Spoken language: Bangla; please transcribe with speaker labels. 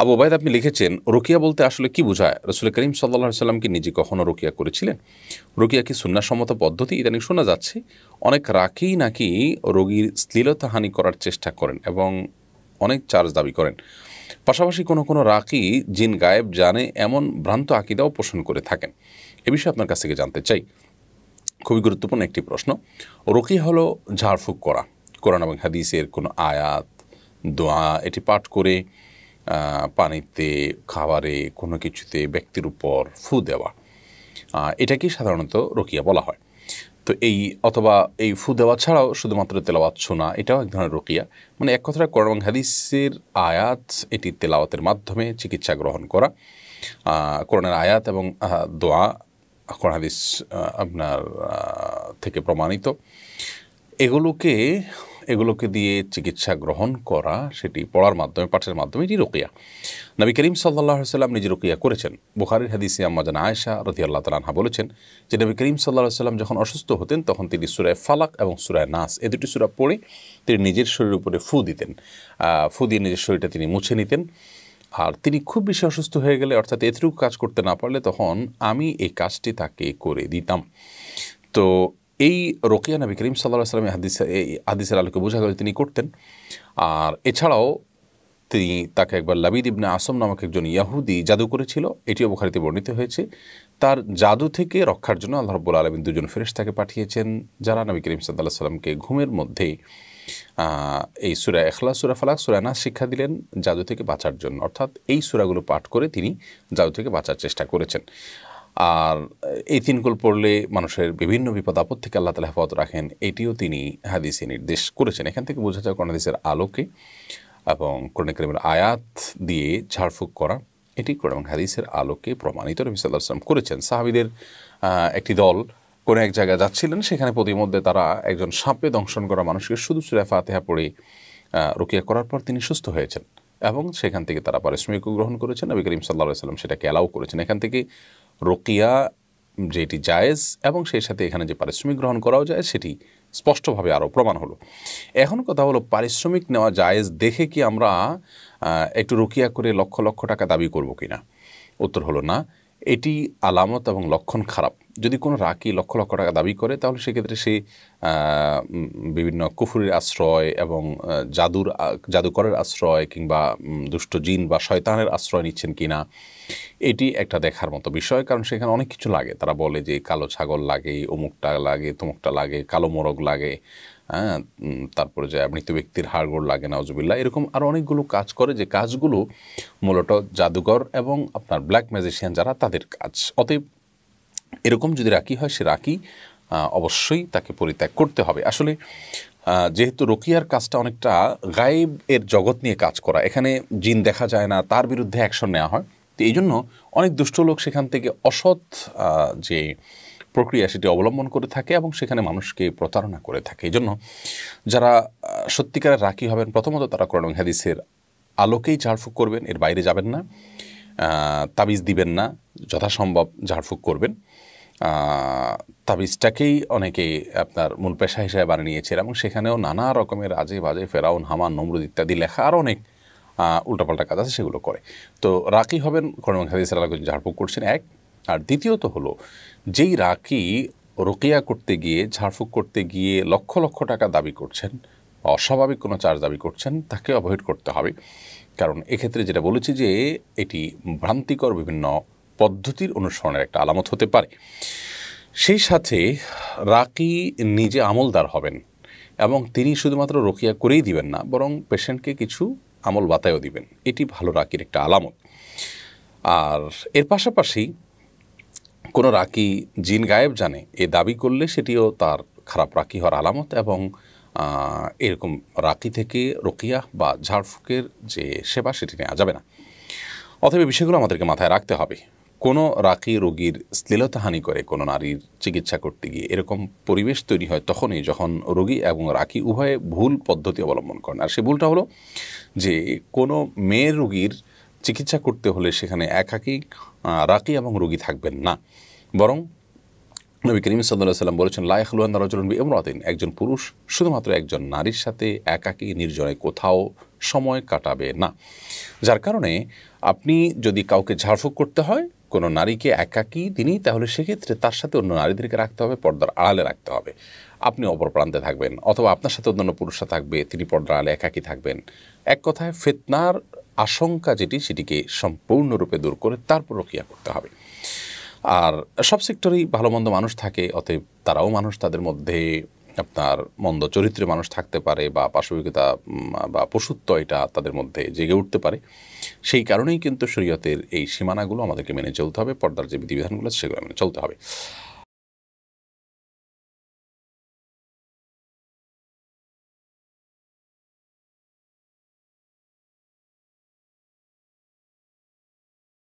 Speaker 1: আবু ওবায়দ আপনি লিখেছেন, রুকিয়া বলতে আসলে কি বোঝায়? রাসূল করিম সাল্লাল্লাহু আলাইহি ওয়াসাল্লাম কি নিজে কখনো রুকিয়া করেছিলেন? রুকিয়া কি সুন্নাহসম্মত পদ্ধতি? ইদানিং শোনা যাচ্ছে অনেক রাকি নাকি রোগীর শ্লীলতাহানি করার চেষ্টা করেন এবং অনেক চার্জ দাবি করেন। পাশাপাশি কোনো কোনো রাকি জিন গায়েব জানে এমন ভ্রান্ত আকিদাও পোষণ করে থাকেন। এ বিষয়ে আপনার কাছ থেকে জানতে চাই। খুবই গুরুত্বপূর্ণ একটি প্রশ্ন। রুকিয়া হলো ঝাড়ফুঁক করা, কোরআন এবং হাদিসের কোনো আয়াত, দোয়া এটি পাঠ করে পানিতে, খাবারে, কোনো কিছুতে ব্যক্তির উপর ফু দেওয়া, এটাকেই সাধারণত রুকিয়া বলা হয়। তো অথবা এই ফু দেওয়া ছাড়াও শুধুমাত্র তেলাওয়াত শোনা, এটাও এক ধরনের রুকিয়া। মানে এক কথাটা কোরআন এবং হাদিসের আয়াত এটি তেলাওয়াতের মাধ্যমে চিকিৎসা গ্রহণ করা। কোরআনের আয়াত এবং দোয়া কোরআন হাদিস আপনার থেকে প্রমাণিত, এগুলোকে দিয়ে চিকিৎসা গ্রহণ করা, সেটি পড়ার মাধ্যমে, পাঠের মাধ্যমে, এটি রুকিয়া। নবী করিম সাল্লাল্লাহু আলাইহি ওয়াসাল্লাম নিজে রুকিয়া করেছেন। বুখারীর হাদিসে আম্মা জান আয়েশা রাদিয়াল্লাহু তাআলা আনহা বলেছেন যে নবী করিম সাল্লাল্লাহু আলাইহি ওয়াসাল্লাম যখন অসুস্থ হতেন তখন তিনি সূরা ফালাক এবং সূরা নাস এই দুটি সূরা পড়ে তিনি নিজের শরীরের উপরে ফু দিতেন। ফু দিয়ে নিজের শরীরটা তিনি মুছে নিতেন। আর তিনি খুব বেশি অসুস্থ হয়ে গেলে, অর্থাৎ এতটুকু কাজ করতে না পারলে, তখন আমি এই কাজটি তাকে করে দিতাম। তো এই রুকিয়া নবী করিম সাল্লাল্লাহু আলাইহি ওয়াসাল্লাম এই হাদিসের আলোকে বোঝা গেল তিনি করতেন। আর এছাড়াও তিনি তাকে একবার লাবিদ ইবনে আসম নামক একজন ইয়াহুদি জাদু করেছিল, এটিও বুখারীতে বর্ণিত হয়েছে। তার জাদু থেকে রক্ষার জন্য আল্লাহ রাব্বুল আলামিন দুজন ফেরেশতাকে পাঠিয়েছেন, যারা নবী করিম সাল্লাল্লাহু আলাইহি ওয়াসাল্লামকে ঘুমের মধ্যে এই সূরা ইখলাস, সূরা ফালাক, সূরা নাস শিক্ষা দিলেন জাদু থেকে বাঁচার জন্য। অর্থাৎ এই সূরাগুলো পাঠ করে তিনি জাদু থেকে বাঁচার চেষ্টা করেছেন। আর এই তিনগুলো পড়লে মানুষের বিভিন্ন বিপদ আপদ থেকে আল্লাহ তাআলা হেফাজত রাখেন, এটিও তিনি হাদিসে নির্দেশ করেছেন। এখান থেকে বোঝা যায় কোরআন হাদিসের আলোকে এবং কোরআন কারীমের আয়াত দিয়ে ঝাড়ফুঁক করা, এটি কোরআন এবং হাদিসের আলোকে প্রমাণিত নবী সাল্লাল্লাহু আলাইহি ওয়াসাল্লাম করেছেন। সাহাবীদের একটি দল কোনো এক জায়গায় যাচ্ছিলেন, সেখানে প্রতিমধ্যে তারা একজন সাপে দংশন করা মানুষকে শুধু সূরা ফাতিহা পড়ে রুকিয়া করার পর তিনি সুস্থ হয়েছেন এবং সেখান থেকে তারা পারিশ্রমিকও গ্রহণ করেছেন। নবী করিম সাল্লাল্লাহু আলাইহি ওয়াসাল্লাম সেটাকে অ্যালাউ করেছেন। এখান থেকে রুকিয়া যেটি জায়েজ এবং সেই সাথে এখানে যে পারিশ্রমিক গ্রহণ করাও যায় সেটি স্পষ্টভাবে আরও প্রমাণ হলো। এখন কথা হলো, পারিশ্রমিক নেওয়া জায়েজ দেখে কি আমরা একটু রুকিয়া করে লক্ষ লক্ষ টাকা দাবি করব কি না? উত্তর হলো না। এটি আলামত এবং লক্ষণ খারাপ। যদি কোনো রাকি লক্ষ লক্ষ টাকা দাবি করে, তাহলে সেক্ষেত্রে সে বিভিন্ন কুফরের আশ্রয় এবং জাদুকরের আশ্রয় কিংবা দুষ্ট জিন বা শয়তানের আশ্রয় নিচ্ছেন কিনা, এটি একটা দেখার মতো বিষয়। কারণ সেখানে অনেক কিছু লাগে। তারা বলে যে কালো ছাগল লাগে, অমুকটা লাগে, তমুকটা লাগে, কালো মোরগ লাগে, হ্যাঁ, তারপরে যে মৃত ব্যক্তির হাড়গোড় লাগে, নাউজুবিল্লাহ, এরকম আরও অনেকগুলো কাজ করে, যে কাজগুলো মূলত জাদুকর এবং আপনার ব্ল্যাক ম্যাজিশিয়ান যারা, তাদের কাজ। অতএব এরকম যদি রাকি হয়, সে রাকি অবশ্যই তাকে পরিত্যাগ করতে হবে। আসলে যেহেতু রুকিয়ার কাজটা অনেকটা গায়েব এর জগৎ নিয়ে কাজ করা, এখানে জিন দেখা যায় না, তার বিরুদ্ধে অ্যাকশন নেওয়া হয়। তো এই জন্য অনেক দুষ্ট লোক সেখান থেকে অসৎ যে প্রক্রিয়া সেটি অবলম্বন করে থাকে এবং সেখানে মানুষকে প্রতারণা করে থাকে। এই জন্য যারা সত্যিকারের রাকি হবেন, প্রথমত তারা কোরআন এবং হাদিসের আলোকেই ঝাড়ফুঁক করবেন, এর বাইরে যাবেন না, তাবিজ দিবেন না, যথাসম্ভব ঝাড়ফুঁক করবেন। তাবিজটাকেই অনেকে আপনার মূল পেশা হিসেবে বানিয়ে নিয়েছে এবং সেখানেও নানা রকমের আজে বাজে ফেরাউন, হামান, নমরুদ ইত্যাদি লেখা আর অনেক উল্টাপাল্টা কাজ আছে, সেগুলো করে। তো রাকি হবেন, কোরআন এবং হাদিসের আলোকে ঝাড়ফুঁক করছেন, এক। আর দ্বিতীয়ত হলো, যেই রাকি রুকিয়া করতে গিয়ে, ঝাড়ফুঁক করতে গিয়ে লক্ষ লক্ষ টাকা দাবি করছেন, অস্বাভাবিক কোনো চার্জ দাবি করছেন, তাকে অ্যাভয়েড করতে হবে। কারণ এক্ষেত্রে যেটা বলেছি যে এটি ভ্রান্তিকর বিভিন্ন পদ্ধতির অনুসরণের একটা আলামত হতে পারে। সেই সাথে রাকি নিজে আমলদার হবেন এবং তিনি শুধুমাত্র রুকিয়া করেই দিবেন না, বরং পেশেন্টকে কিছু আমল বাতায়ও দিবেন। এটি ভালো রাকির একটা আলামত। আর এর পাশাপাশি কোনো রাকি জিন গায়েব জানে এ দাবি করলে সেটিও তার খারাপ রাকি হওয়ার আলামত এবং এরকম রাকি থেকে রুকিয়া বা ঝাড়ফুঁকের যে সেবা সেটি নেওয়া যাবে না। অতএব বিষয়গুলো আমাদেরকে মাথায় রাখতে হবে। কোনো রাকি রোগীর শ্লীলতাহানি করে কোনো নারীর চিকিৎসা করতে গিয়ে এরকম পরিবেশ তৈরি হয় তখনই যখন রোগী এবং রাকি উভয়ে ভুল পদ্ধতি অবলম্বন করেন। আর সে ভুলটা হলো যে কোনো মেয়ের রোগীর চিকিৎসা করতে হলে সেখানে একাকী রাকি এবং রোগী থাকবেন না, বরং নবী করিম সাল্লাল্লাহু আলাইহি ওয়াসাল্লাম বলেছেন, লা ইয়াখলুওয়ান্না রাজুলুন বিইমরাতিন, একজন পুরুষ শুধুমাত্র একজন নারীর সাথে একাকী নির্জনে কোথাও সময় কাটাবে না। যার কারণে আপনি যদি কাউকে ঝাড়ফুঁক করতে হয়, কোনো নারীকে একাকী তিনি, তাহলে সেক্ষেত্রে তার সাথে অন্য নারীদেরকে রাখতে হবে, পর্দার আড়ালে রাখতে হবে। আপনি অপর প্রান্তে থাকবেন, অথবা আপনার সাথে অন্যান্য পুরুষরা থাকবে, তিনি পর্দার আড়ালে একাকী থাকবেন। এক কথায় ফিতনার আশঙ্কা যেটি, সেটিকে সম্পূর্ণরূপে দূর করে তারপর রুকিয়া করতে হবে। আর সব সেক্টরেই ভালো মন্দ মানুষ থাকে, অতএব তারাও মানুষ, তাদের মধ্যে আপনার মন্দ চরিত্রের মানুষ থাকতে পারে, বা পাশবিকতা বা পশুত্ব এটা তাদের মধ্যে জেগে উঠতে পারে। সেই কারণেই কিন্তু শরীয়তের এই সীমানাগুলো আমাদেরকে মেনে চলতে হবে, পর্দার যে বিধিবিধানগুলো সেগুলো মেনে চলতে হবে।